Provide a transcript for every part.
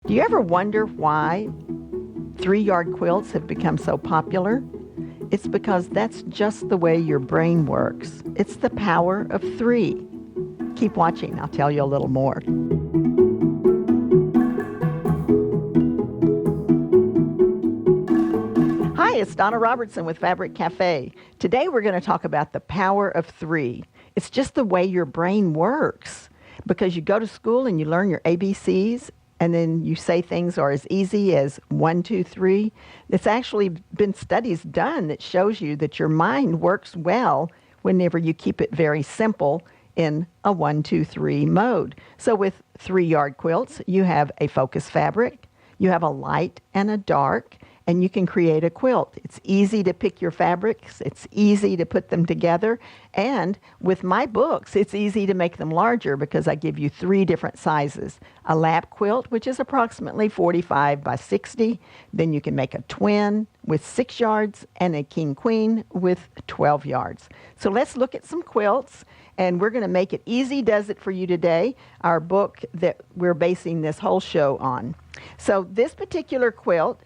Do you ever wonder why 3-yard quilts have become so popular? It's because that's just the way your brain works. It's the power of 3. Keep watching, I'll tell you a little more. Hi, it's Donna Robertson with Fabric Cafe. Today we're going to talk about the power of 3. It's just the way your brain works. Because you go to school and you learn your ABCs, and then you say things are as easy as 1, 2, 3. It's actually been studies done that shows you that your mind works well whenever you keep it very simple in a 1, 2, 3 mode. So with 3-yard quilts, you have a focus fabric, you have a light and a dark, and you can create a quilt. It's easy to pick your fabrics. It's easy to put them together. And with my books, it's easy to make them larger because I give you 3 different sizes. A lap quilt, which is approximately 45 by 60. Then you can make a twin with 6 yards and a king queen with 12 yards. So let's look at some quilts. And we're going to make it easy does it for you today, our book that we're basing this whole show on. So this particular quilt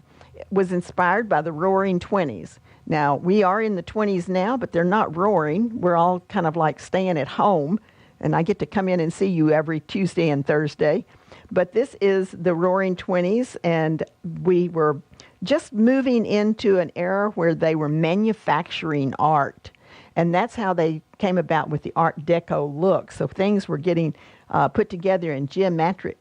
was inspired by the Roaring 20s. Now, we are in the 20s now, but they're not roaring. We're all kind of like staying at home, and I get to come in and see you every Tuesday and Thursday. But this is the Roaring 20s, and we were just moving into an era where they were manufacturing art. And that's how they came about with the Art Deco look. So things were getting put together in geometric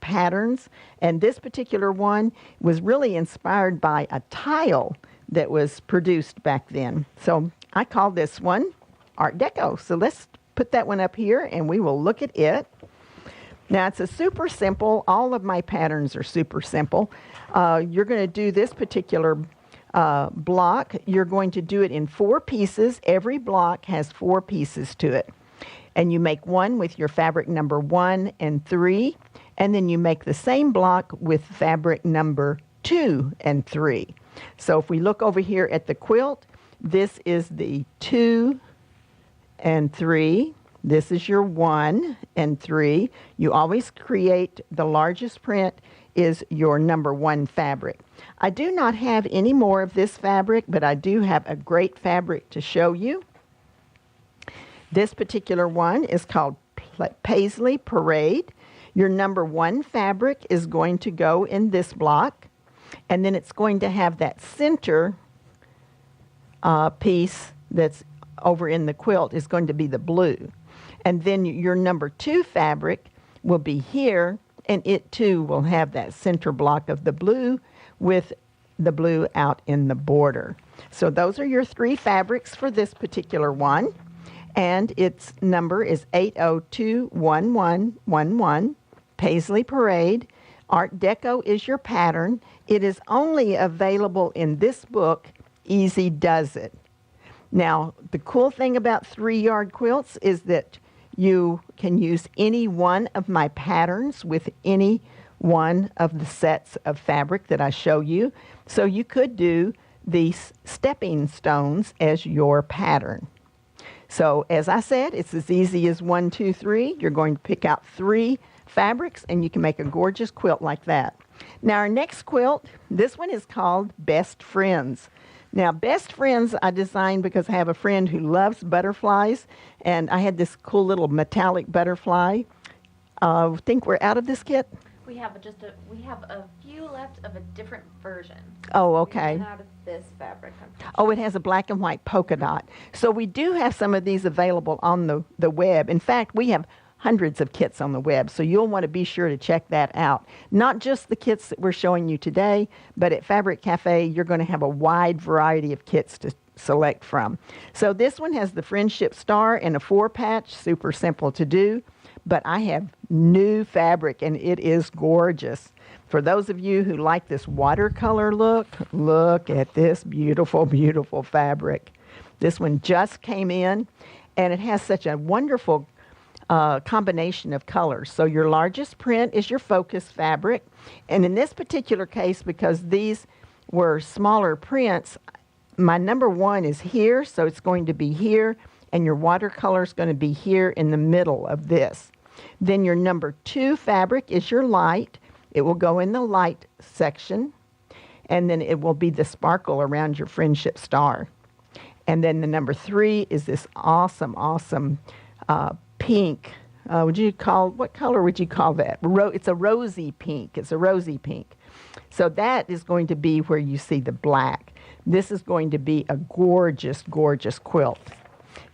patterns, and this particular one was really inspired by a tile that was produced back then. So I call this one Art Deco. So let's put that one up here and we will look at it. Now it's a super simple, all of my patterns are super simple. You're going to do this particular block. You're going to do it in 4 pieces. Every block has 4 pieces to it. And you make one with your fabric number 1 and 3, and then you make the same block with fabric number 2 and 3. So if we look over here at the quilt, this is the 2 and 3. This is your 1 and 3. You always create the largest print is your number 1 fabric. I do not have any more of this fabric, but I do have a great fabric to show you. This particular one is called Paisley Parade. Your number 1 fabric is going to go in this block, and then it's going to have that center piece that's over in the quilt is going to be the blue. And then your number 2 fabric will be here, and it too will have that center block of the blue with the blue out in the border. So those are your 3 fabrics for this particular one. And its number is 8021111, Paisley Parade. Art Deco is your pattern. It is only available in this book, Easy Does It. Now, the cool thing about 3-yard quilts is that you can use any one of my patterns with any one of the sets of fabric that I show you. So you could do these stepping stones as your pattern. So as I said, it's as easy as 1, 2, 3. You're going to pick out 3 fabrics and you can make a gorgeous quilt like that. Now our next quilt, this one is called Best Friends. Now Best Friends I designed because I have a friend who loves butterflies, and I had this cool little metallic butterfly. Think we're out of this kit? We have a few left of a different version. Oh, okay. We ran out of this fabric. Oh, it has a black and white polka dot. So we do have some of these available on the web. In fact, we have hundreds of kits on the web, so you'll want to be sure to check that out. Not just the kits that we're showing you today, but at Fabric Cafe, you're going to have a wide variety of kits to select from. So this one has the Friendship Star and a 4-patch, super simple to do. But I have new fabric, and it is gorgeous. For those of you who like this watercolor look at this beautiful, beautiful fabric. This one just came in, and it has such a wonderful combination of colors. So your largest print is your focus fabric. And in this particular case, because these were smaller prints, my number 1 is here, so it's going to be here, and your watercolor is going to be here in the middle of this. Then your number 2 fabric is your light. It will go in the light section, and then it will be the sparkle around your friendship star. And then the number 3 is this awesome, awesome pink. What color would you call that? It's a rosy pink. It's a rosy pink. So that is going to be where you see the black. This is going to be a gorgeous, gorgeous quilt.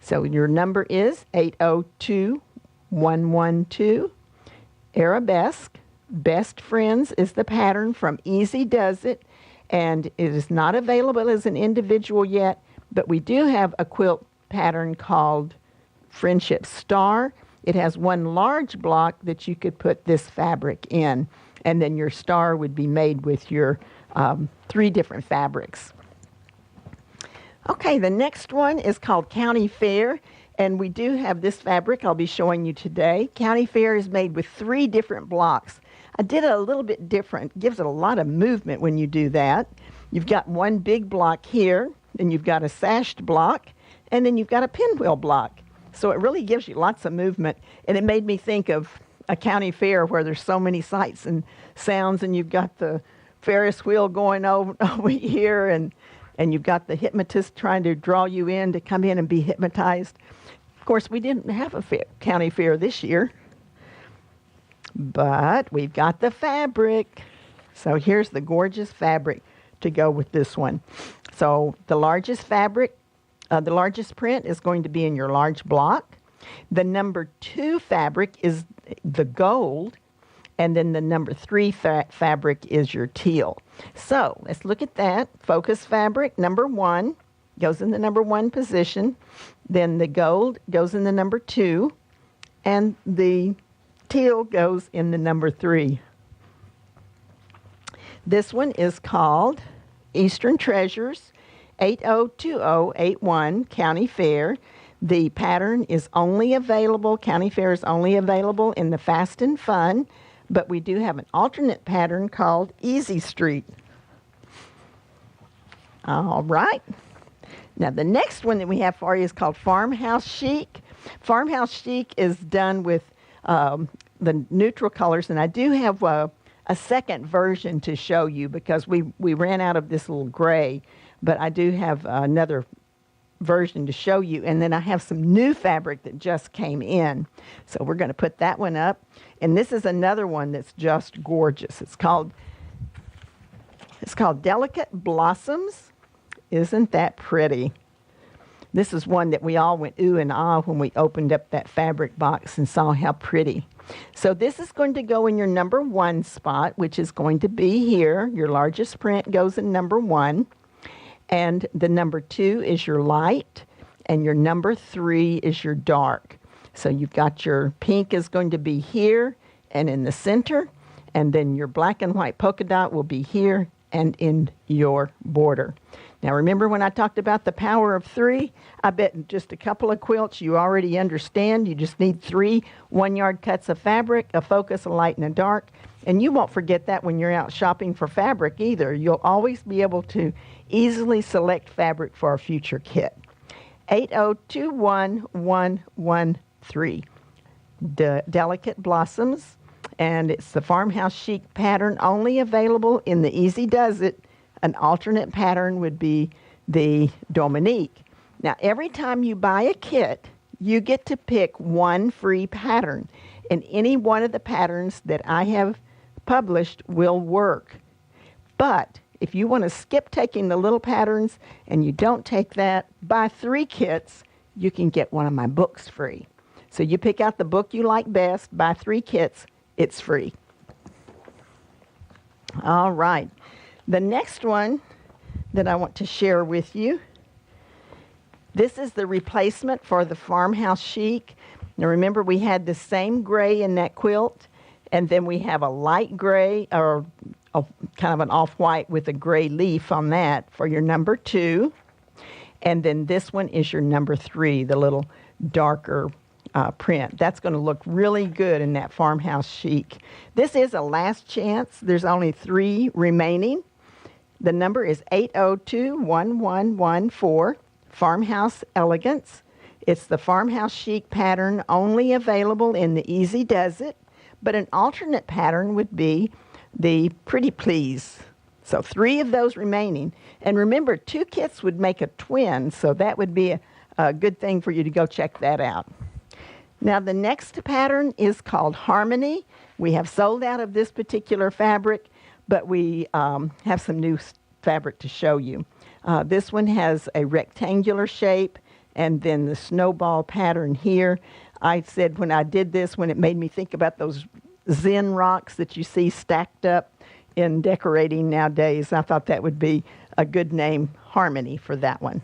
So your number is 802112. Arabesque. Best Friends is the pattern from Easy Does It, and it is not available as an individual yet, but we do have a quilt pattern called Friendship Star. It has one large block that you could put this fabric in, and then your star would be made with your 3 different fabrics. Okay, the next one is called County Fair, and we do have this fabric I'll be showing you today. County Fair is made with 3 different blocks. I did it a little bit different. It gives it a lot of movement when you do that. You've got one big block here, then you've got a sashed block, and then you've got a pinwheel block. So it really gives you lots of movement, and it made me think of a county fair where there's so many sights and sounds, and you've got the Ferris wheel going over here, and you've got the hypnotist trying to draw you in to come in and be hypnotized. Of course, we didn't have a county fair this year, but we've got the fabric. So here's the gorgeous fabric to go with this one. So the largest fabric, the largest print is going to be in your large block. The number 2 fabric is the gold, and then the number 3 fabric is your teal. So let's look at that. Focus fabric, number 1, goes in the number 1 position. Then the gold goes in the number 2, and the teal goes in the number 3. This one is called Eastern Treasures, 802081 County Fair. The pattern is only available, County Fair is only available in the Fast and Fun, but we do have an alternate pattern called Easy Street. All right. Now the next one that we have for you is called Farmhouse Chic. Farmhouse Chic is done with the neutral colors, and I do have a second version to show you because we ran out of this little gray, but I do have another version to show you, and then I have some new fabric that just came in. So we're going to put that one up, and this is another one that's just gorgeous. It's called Delicate Blossoms. Isn't that pretty? This is one that we all went ooh and ah when we opened up that fabric box and saw how pretty. So this is going to go in your number 1 spot, which is going to be here. Your largest print goes in number 1. And the number 2 is your light, and your number 3 is your dark. So you've got your pink is going to be here and in the center, and then your black and white polka dot will be here and in your border. Now remember when I talked about the power of 3? I bet in just a couple of quilts you already understand. You just need 3 one-yard cuts of fabric, a focus, a light, and a dark. And you won't forget that when you're out shopping for fabric either. You'll always be able to easily select fabric for a future kit. 802113. Delicate Blossoms, and it's the Farmhouse Chic pattern, only available in the Easy Does It. An alternate pattern would be the Dominique. Now, every time you buy a kit, you get to pick one free pattern, and any one of the patterns that I have published will work. But if you want to skip taking the little patterns and you don't take that, buy 3 kits, you can get one of my books free. So you pick out the book you like best, buy 3 kits, it's free. All right. The next one that I want to share with you, this is the replacement for the Farmhouse Chic. Now remember, we had the same gray in that quilt, and then we have a light gray, or kind of an off-white with a gray leaf on that for your number 2. And then this one is your number 3, the little darker print. That's going to look really good in that Farmhouse Chic. This is a last chance. There's only 3 remaining. The number is 8021114, Farmhouse Elegance. It's the Farmhouse Chic pattern, only available in the Easy Does It, but an alternate pattern would be the Pretty Please. So 3 of those remaining. And remember, 2 kits would make a twin, so that would be a good thing for you to go check that out. Now the next pattern is called Harmony. We have sold out of this particular fabric, but we have some new fabric to show you. This one has a rectangular shape and then the snowball pattern here. I said when I did this, when it made me think about those Zen rocks that you see stacked up in decorating nowadays, I thought that would be a good name, Harmony, for that one.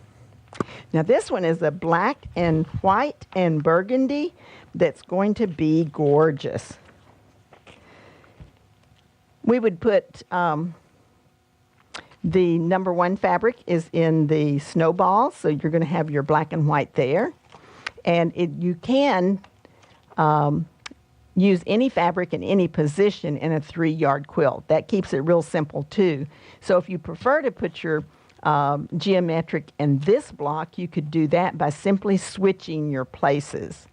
Now this one is a black and white and burgundy that's going to be gorgeous. We would put the number 1 fabric is in the snowball, so you're going to have your black and white there. And you can use any fabric in any position in a 3-yard quilt. That keeps it real simple too. So if you prefer to put your geometric in this block, you could do that by simply switching your places.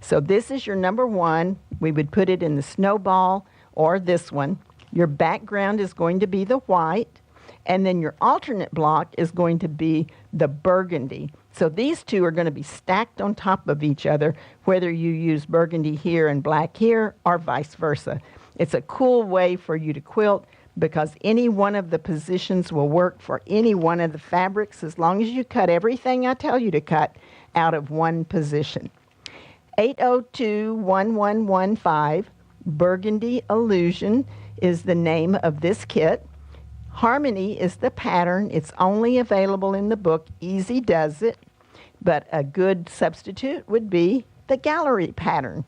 So this is your number 1. We would put it in the snowball or this one. Your background is going to be the white, and then your alternate block is going to be the burgundy. So these 2 are going to be stacked on top of each other, whether you use burgundy here and black here or vice versa. It's a cool way for you to quilt because any one of the positions will work for any one of the fabrics as long as you cut everything I tell you to cut out of one position. 802-1115, Burgundy Illusion is the name of this kit. Harmony is the pattern. It's only available in the book Easy Does It, but a good substitute would be the gallery pattern.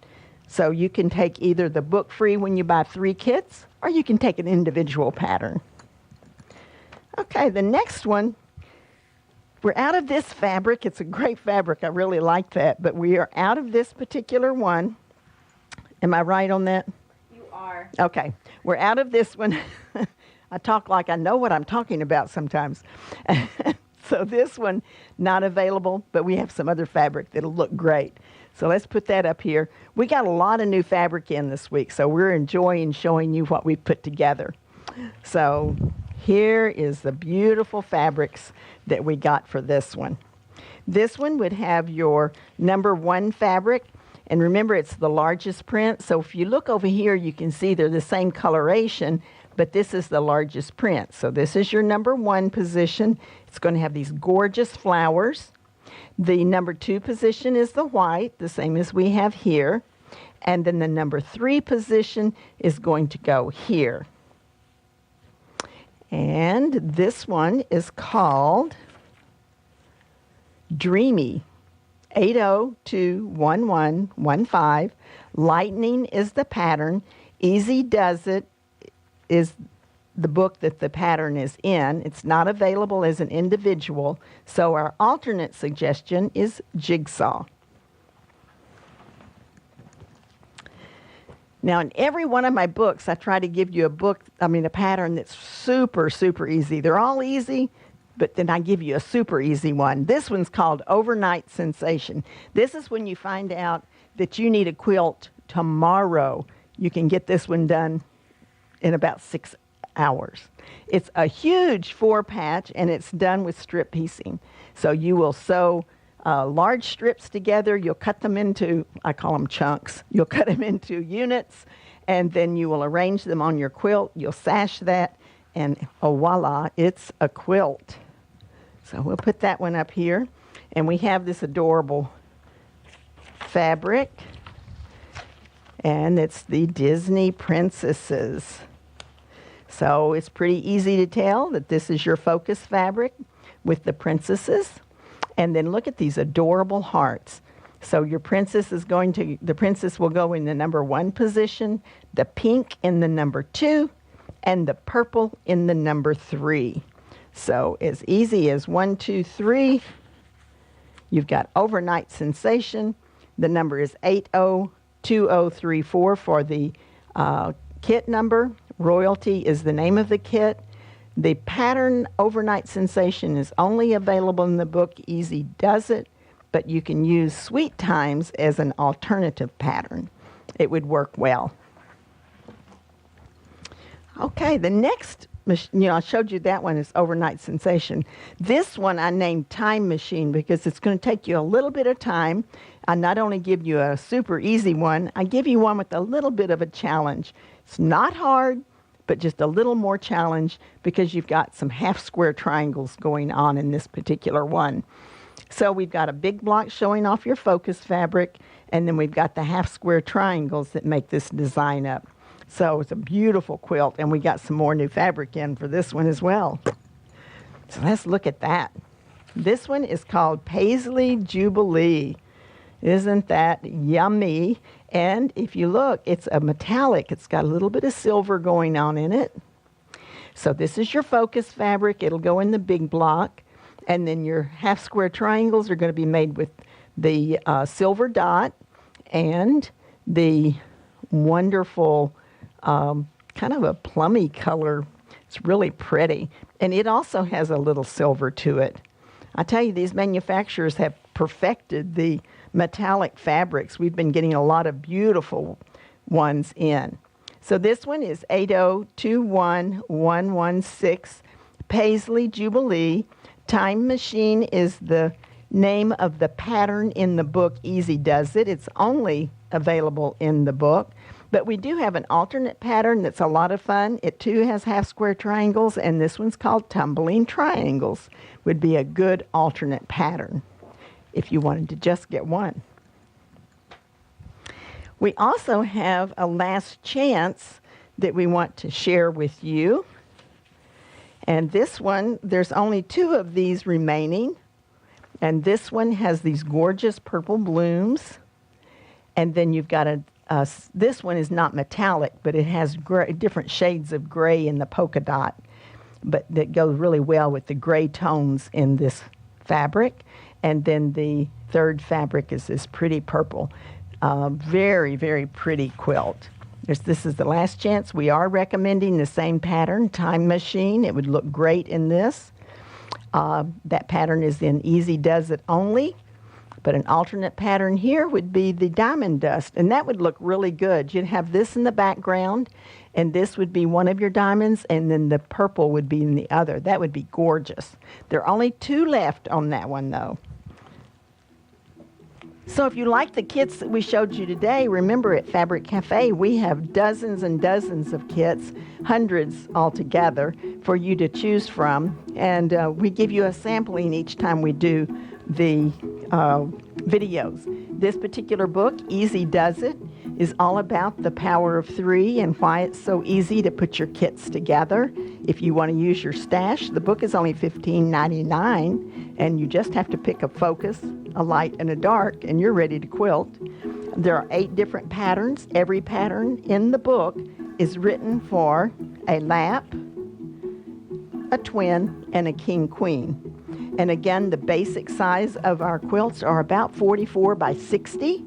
So you can take either the book free when you buy 3 kits, or you can take an individual pattern. Okay, the next one, we're out of this fabric. It's a great fabric. I really like that, but we are out of this particular one. Am I right on that? You are. Okay, we're out of this one. I talk like I know what I'm talking about sometimes. So this one, not available, but we have some other fabric that'll look great. So let's put that up here. We got a lot of new fabric in this week, so we're enjoying showing you what we've put together. So here is the beautiful fabrics that we got for this one. This one would have your number 1 fabric. And remember, it's the largest print. So if you look over here, you can see they're the same coloration, but this is the largest print. So this is your number 1 position. It's going to have these gorgeous flowers. The number 2 position is the white, the same as we have here. And then the number 3 position is going to go here. And this one is called Dreamy. 802-1115. Lightning is the pattern. Easy Does It is the book that the pattern is in. It's not available as an individual, so our alternate suggestion is Jigsaw. Now, in every one of my books, I try to give you a pattern that's super, super easy. They're all easy, but then I give you a super easy one. This one's called Overnight Sensation. This is when you find out that you need a quilt tomorrow. You can get this one done in about 6 hours. It's a huge 4-patch, and it's done with strip piecing. So you will sew large strips together. You'll cut them into, I call them chunks. You'll cut them into units, and then you will arrange them on your quilt. You'll sash that, and oh, voila, it's a quilt. So we'll put that one up here. And we have this adorable fabric, and it's the Disney Princesses. So it's pretty easy to tell that this is your focus fabric with the princesses. And then look at these adorable hearts. So your princess the princess will go in the number 1 position, the pink in the number 2, and the purple in the number 3. So as easy as 1, 2, 3. You've got Overnight Sensation. The number is 802034 for the kit number. Royalty is the name of the kit. The pattern Overnight Sensation is only available in the book Easy Does It, but you can use Sweet Times as an alternative pattern. It would work well. Okay, the next, I showed you that one is Overnight Sensation. This one I named Time Machine because it's going to take you a little bit of time. I not only give you a super easy one, I give you one with a little bit of a challenge. It's not hard, but just a little more challenge because you've got some half square triangles going on in this particular one. So we've got a big block showing off your focus fabric, and then we've got the half square triangles that make this design up. So it's a beautiful quilt, and we got some more new fabric in for this one as well. So let's look at that. This one is called Paisley Jubilee. Isn't that yummy? And if you look, it's a metallic. It's got a little bit of silver going on in it. So this is your focus fabric. It'll go in the big block. And then your half square triangles are going to be made with the silver dot and the wonderful kind of a plummy color. It's really pretty. And it also has a little silver to it. I tell you, these manufacturers have perfected the metallic fabrics. We've been getting a lot of beautiful ones in. So this one is 8021116 Paisley Jubilee. Time Machine is the name of the pattern in the book Easy Does It. It's only available in the book. But we do have an alternate pattern that's a lot of fun. It too has half square triangles, and this one's called Tumbling Triangles. Would be a good alternate pattern if you wanted to just get one. We also have a last chance that we want to share with you. And this one, there's only 2 of these remaining. And this one has these gorgeous purple blooms. And then you've got this one is not metallic, but it has different shades of gray in the polka dot, but that goes really well with the gray tones in this fabric. And then the third fabric is this pretty purple. Very, very pretty quilt. This is the last chance. We are recommending the same pattern, Time Machine. It would look great in this. That pattern is in Easy Does It only. But an alternate pattern here would be the Diamond Dust, and that would look really good. You'd have this in the background, and this would be one of your diamonds, and then the purple would be in the other. That would be gorgeous. There are only 2 left on that one, though. So if you like the kits that we showed you today, remember at Fabric Cafe, we have dozens and dozens of kits, hundreds altogether, for you to choose from. And we give you a sampling each time we do the videos. This particular book, Easy Does It, is all about the power of 3 and why it's so easy to put your kits together. If you want to use your stash, the book is only $15.99, and you just have to pick a focus, a light, and a dark, and you're ready to quilt. There are 8 different patterns. Every pattern in the book is written for a lap, a twin, and a king-queen. And again, the basic size of our quilts are about 44 by 60.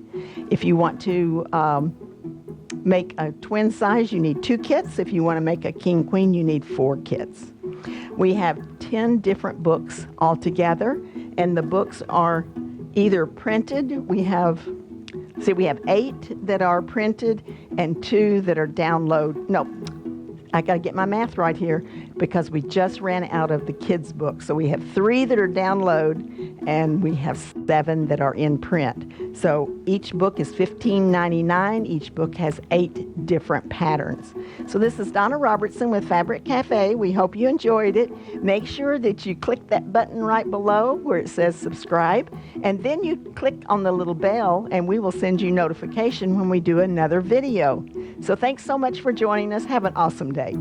If you want to make a twin size, you need 2 kits. If you want to make a king-queen, you need 4 kits. We have 10 different books altogether, and the books are either printed. We have 8 that are printed and 2 that are download. No, I got to get my math right here because we just ran out of the kids' book. So we have 3 that are download and we have 7 that are in print. So each book is $15.99. Each book has 8 different patterns. So this is Donna Robertson with Fabric Cafe. We hope you enjoyed it. Make sure that you click that button right below where it says subscribe, and then you click on the little bell and we will send you notification when we do another video. So thanks so much for joining us. Have an awesome day.